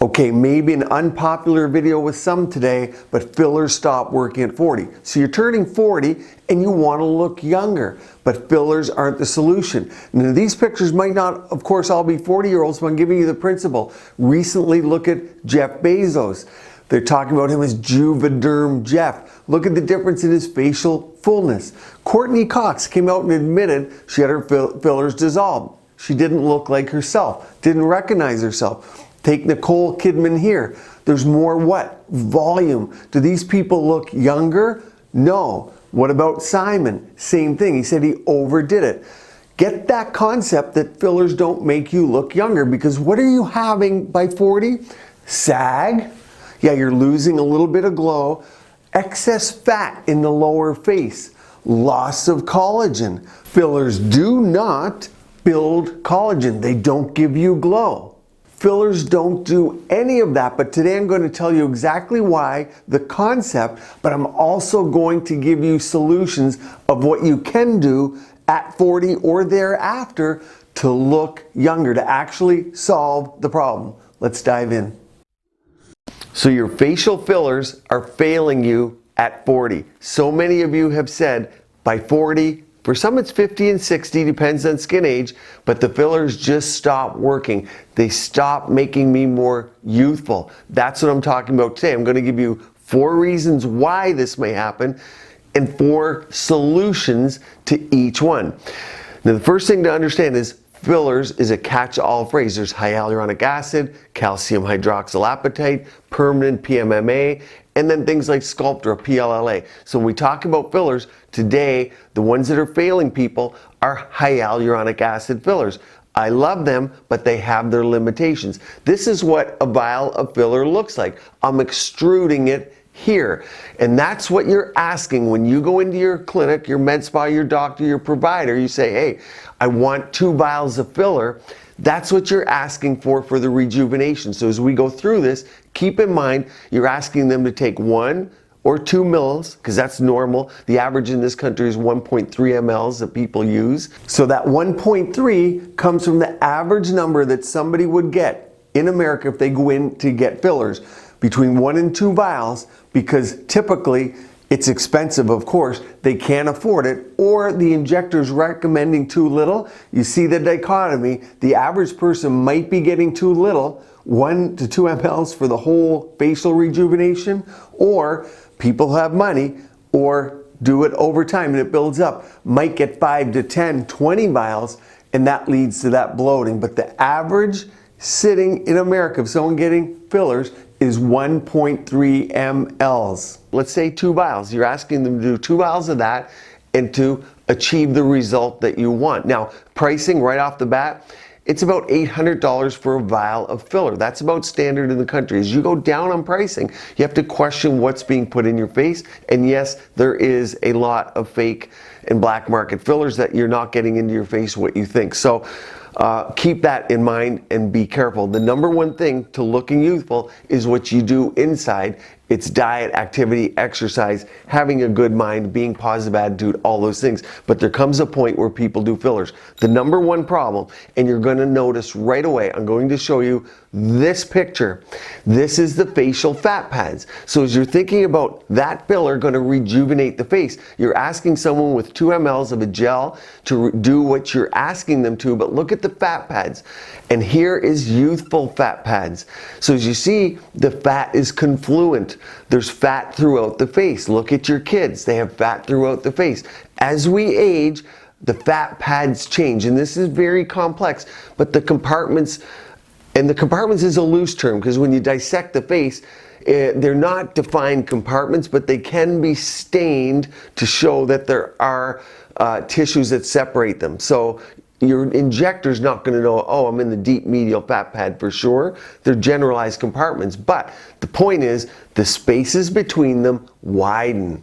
Okay, maybe an unpopular video with some today, but fillers stop working at 40. So you're turning 40 and you want to look younger, but fillers aren't the solution. Now these pictures might not, of course, all be 40-year-olds, but I'm giving you the principle. Recently, look at Jeff Bezos. They're talking about him as Juvederm Jeff. Look at the difference in his facial fullness. Courtney Cox came out and admitted she had her fillers dissolved. She didn't look like herself, didn't recognize herself. Take Nicole Kidman here. There's more what? Volume. Do these people look younger? No. What about Simon? Same thing. He said he overdid it. Get that concept that fillers don't make you look younger, because what are you having by 40? Sag. Yeah, you're losing a little bit of glow. Excess fat in the lower face. Loss of collagen. Fillers do not build collagen. They don't give you glow. Fillers don't do any of that, but today I'm going to tell you exactly why, the concept, but I'm also going to give you solutions of what you can do at 40 or thereafter to look younger, to actually solve the problem. Let's dive in. So your facial fillers are failing you at 40. So many of you have said by 40, for some it's 50 and 60, depends on skin age, but the fillers just stop working. They stop making me more youthful. That's what I'm talking about today. I'm going to give you 4 reasons why this may happen and 4 solutions to each one. Now the first thing to understand is fillers is a catch-all phrase. There's hyaluronic acid, calcium hydroxylapatite, permanent PMMA, and then things like Sculptra, PLLA. So when we talk about fillers, today, the ones that are failing people are hyaluronic acid fillers. I love them, but they have their limitations. This is what a vial of filler looks like. I'm extruding it here. And that's what you're asking when you go into your clinic, your med spa, your doctor, your provider. You say, hey, I want 2 vials of filler. That's what you're asking for the rejuvenation. So as we go through this, keep in mind you're asking them to take 1 or 2 mils, because that's normal. The average in this country is 1.3 mLs that people use. So that 1.3 comes from the average number that somebody would get in America if they go in to get fillers, between 1 and 2 vials, because typically it's expensive, of course, they can't afford it, or the injector's recommending too little. You see the dichotomy. The average person might be getting too little, 1 to 2 mLs for the whole facial rejuvenation, or people who have money, or do it over time and it builds up, might get 5 to 10, 20 vials, and that leads to that bloating. But the average sitting in America of someone getting fillers is 1.3 mLs. Let's say 2 vials. You're asking them to do 2 vials of that and to achieve the result that you want. Now, pricing right off the bat, it's about $800 for a vial of filler. That's about standard in the country. As you go down on pricing, you have to question what's being put in your face. And yes, there is a lot of fake and black market fillers that you're not getting into your face what you think. So keep that in mind and be careful. The number one thing to looking youthful is what you do inside. It's diet, activity, exercise, having a good mind, being positive attitude, all those things. But there comes a point where people do fillers. The number one problem, and you're going to notice right away, I'm going to show you this picture. This is the facial fat pads. So as you're thinking about that filler going to rejuvenate the face, you're asking someone with 2 mLs of a gel to do what you're asking them to, but look at the fat pads. And here is youthful fat pads. So as you see, the fat is confluent. There's fat throughout the face. Look at your kids. They have fat throughout the face. As we age, the fat pads change. And this is very complex, but the compartments, and the compartments is a loose term because when you dissect the face, they're not defined compartments, but they can be stained to show that there are tissues that separate them. So your injector's not going to know, oh, I'm in the deep medial fat pad for sure. They're generalized compartments. But the point is, the spaces between them widen.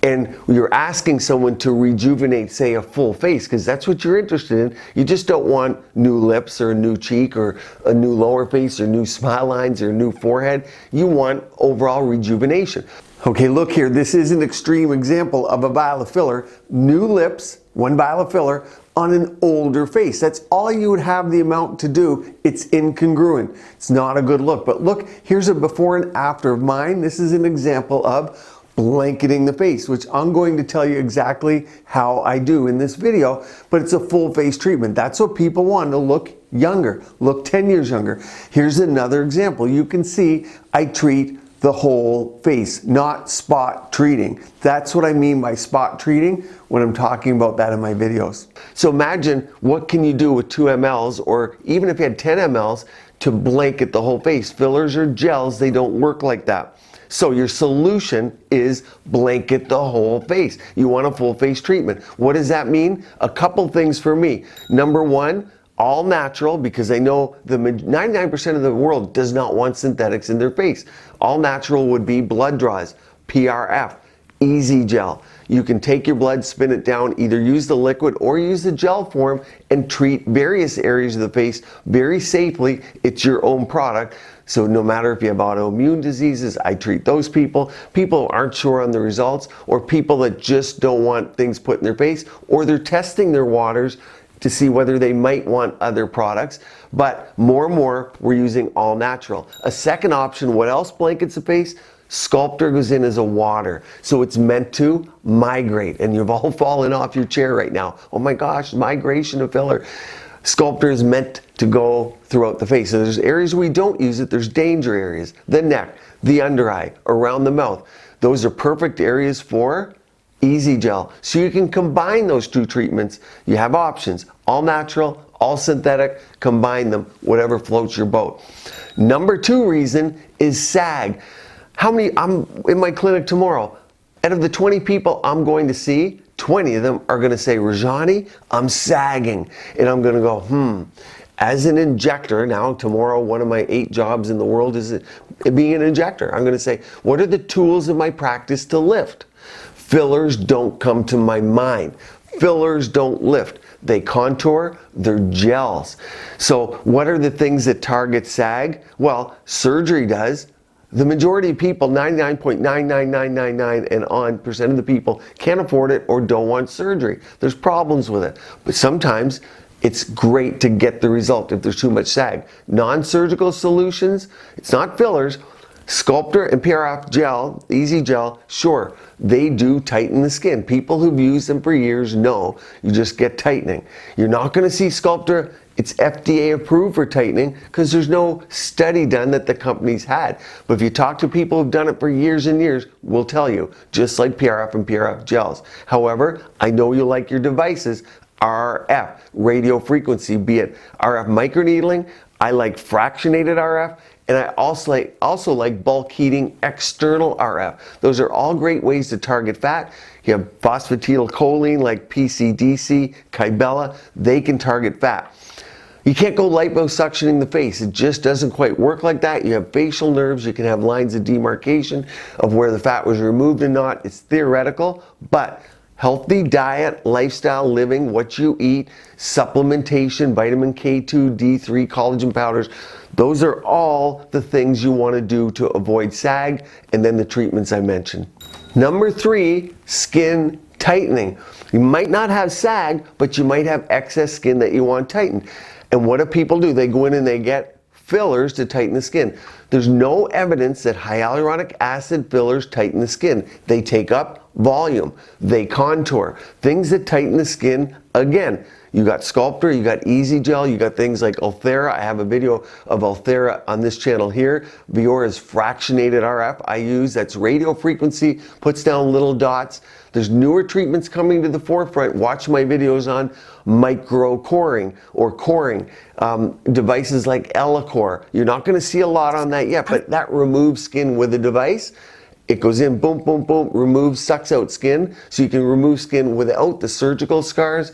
And you're asking someone to rejuvenate, say, a full face, because that's what you're interested in. You just don't want new lips or a new cheek or a new lower face or new smile lines or a new forehead. You want overall rejuvenation. Okay, look here. This is an extreme example of a vial of filler. New lips, 1 vial of filler, on an older face. That's all you would have the amount to do. It's incongruent. It's not a good look. But look, here's a before and after of mine. This is an example of blanketing the face, which I'm going to tell you exactly how I do in this video, but it's a full face treatment. That's what people want, to look younger, look 10 years younger. Here's another example. You can see I treat the whole face, not spot treating. That's what I mean by spot treating when I'm talking about that in my videos. So imagine what can you do with 2 mLs, or even if you had 10 mLs, to blanket the whole face. Fillers or gels, they don't work like that. So your solution is blanket the whole face. You want a full face treatment. What does that mean? A couple things for me. Number one, all natural, because I know the 99% of the world does not want synthetics in their face. All natural would be blood draws, PRF, Easy Gel. You can take your blood, spin it down, either use the liquid or use the gel form and treat various areas of the face very safely. It's your own product. So no matter if you have autoimmune diseases, I treat those people. People who aren't sure on the results, or people that just don't want things put in their face, or they're testing their waters to see whether they might want other products. But more and more, we're using all natural. A second option, what else blankets the face? Sculptra goes in as a water. So it's meant to migrate. And you've all fallen off your chair right now. Oh my gosh, migration of filler. Sculptra is meant to go throughout the face. So there's areas we don't use it. There's danger areas. The neck, the under eye, around the mouth. Those are perfect areas for Easy Gel. So you can combine those two treatments. You have options. All natural, all synthetic. Combine them, whatever floats your boat. Number 2 reason is sag. I'm in my clinic tomorrow. Out of the 20 people I'm going to see, 20 of them are going to say, Rajani, I'm sagging. And I'm going to go, As an injector, now tomorrow one of my 8 jobs in the world is being an injector. I'm going to say, what are the tools in my practice to lift? Fillers don't come to my mind. Fillers don't lift. They contour, they're gels. So what are the things that target sag? Well, surgery does. The majority of people, 99.99999 and on percent of the people, can't afford it or don't want surgery. There's problems with it. But sometimes it's great to get the result if there's too much sag. Non-surgical solutions, it's not fillers. Sculptra and PRF gel, Easy Gel, sure, they do tighten the skin. People who've used them for years know you just get tightening. You're not going to see Sculptra, it's FDA approved for tightening because there's no study done that the company's had. But if you talk to people who've done it for years and years, we'll tell you, just like PRF and PRF gels. However, I know you like your devices, RF, radio frequency, be it RF microneedling, I like fractionated RF, and I also like bulk heating external RF. Those are all great ways to target fat. You have phosphatidylcholine like PCDC, Kybella, they can target fat. You can't go liposuctioning the face. It just doesn't quite work like that. You have facial nerves. You can have lines of demarcation of where the fat was removed and not. It's theoretical, but healthy diet, lifestyle living, what you eat, supplementation, vitamin K2, D3, collagen powders, those are all the things you want to do to avoid sag, and then the treatments I mentioned. Number 3, skin tightening. You might not have sag, but you might have excess skin that you want tightened. And what do people do? They go in and they get fillers to tighten the skin. There's no evidence that hyaluronic acid fillers tighten the skin. They take up volume, they contour. Things that tighten the skin, again, you got Sculptra, you got Easy Gel, you got things like Ulthera. I have a video of Ulthera on this channel here. Viora's fractionated RF I use, that's radio frequency, puts down little dots. There's newer treatments coming to the forefront. Watch my videos on micro coring or coring. Devices like Ellacor. You're not going to see a lot on that yet, but that removes skin with a device. It goes in, boom, boom, boom, removes, sucks out skin. So you can remove skin without the surgical scars.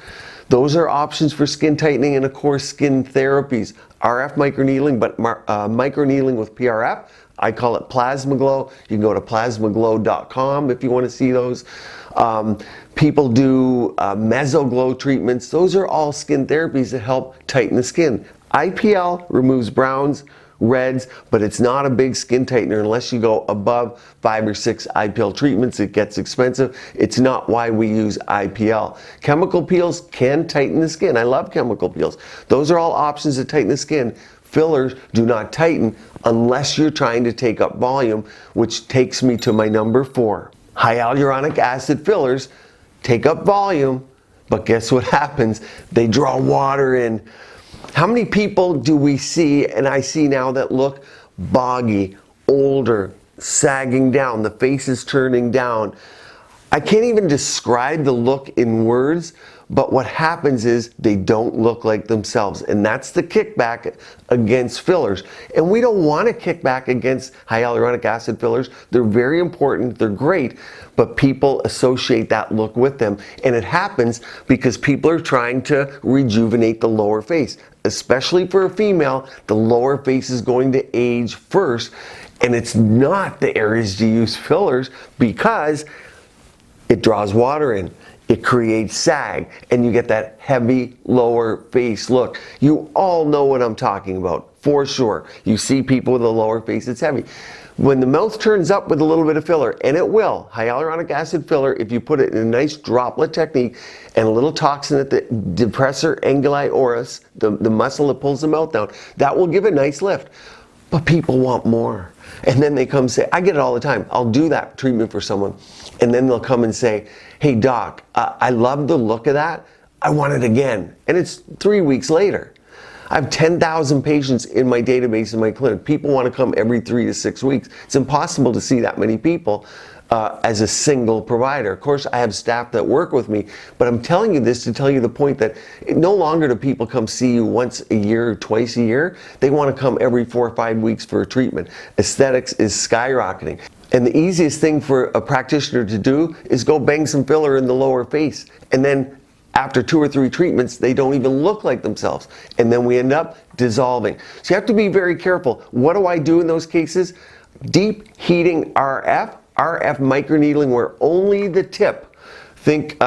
Those are options for skin tightening, and of course skin therapies. RF microneedling, but microneedling with PRF. I call it Plasma Glow. You can go to plasmaglow.com if you want to see those. People do Mesoglow treatments. Those are all skin therapies that help tighten the skin. IPL removes browns reds, but it's not a big skin tightener unless you go above 5 or 6 IPL treatments. It gets expensive. It's not why we use IPL. Chemical peels can tighten the skin. I love chemical peels. Those are all options to tighten the skin. Fillers do not tighten unless you're trying to take up volume, which takes me to my number 4. Hyaluronic acid fillers take up volume, but guess what happens? They draw water in. How many people do we see, and I see now, that look boggy, older, sagging down, the face is turning down? I can't even describe the look in words, but what happens is they don't look like themselves, and that's the kickback against fillers. And we don't want to kick back against hyaluronic acid fillers. They're very important, they're great, but people associate that look with them, and it happens because people are trying to rejuvenate the lower face. Especially for a female, the lower face is going to age first, and it's not the areas to use fillers because it draws water in. It creates sag, and you get that heavy lower face look. You all know what I'm talking about, for sure. You see people with a lower face that's heavy. When the mouth turns up with a little bit of filler, and it will, hyaluronic acid filler, if you put it in a nice droplet technique and a little toxin at the depressor anguli oris, the muscle that pulls the mouth down, that will give a nice lift. But people want more. And then they come say, I get it all the time. I'll do that treatment for someone. And then they'll come and say, hey doc, I love the look of that. I want it again. And it's 3 weeks later. I have 10,000 patients in my database in my clinic. People want to come every 3 to 6 weeks. It's impossible to see that many people as a single provider. Of course, I have staff that work with me, but I'm telling you this to tell you the point that no longer do people come see you once a year or twice a year. They want to come every 4 or 5 weeks for a treatment. Aesthetics is skyrocketing. And the easiest thing for a practitioner to do is go bang some filler in the lower face. And then after 2 or 3 treatments, they don't even look like themselves. And then we end up dissolving. So you have to be very careful. What do I do in those cases? Deep heating RF microneedling where only the tip. Think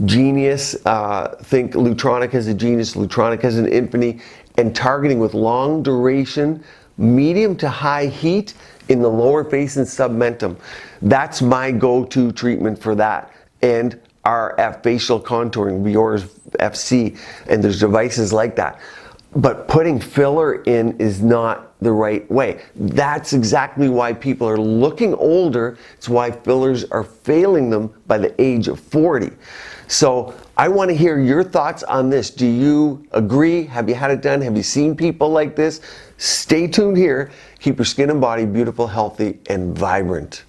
Genius, think Lutronic has a Genius, Lutronic has an Infinity, and targeting with long duration, medium to high heat in the lower face and submentum. That's my go-to treatment for that. And RF facial contouring, Bior's FC, and there's devices like that. But putting filler in is not the right way. That's exactly why people are looking older. It's why fillers are failing them by the age of 40. So I want to hear your thoughts on this. Do you agree? Have you had it done? Have you seen people like this? Stay tuned here. Keep your skin and body beautiful, healthy, and vibrant.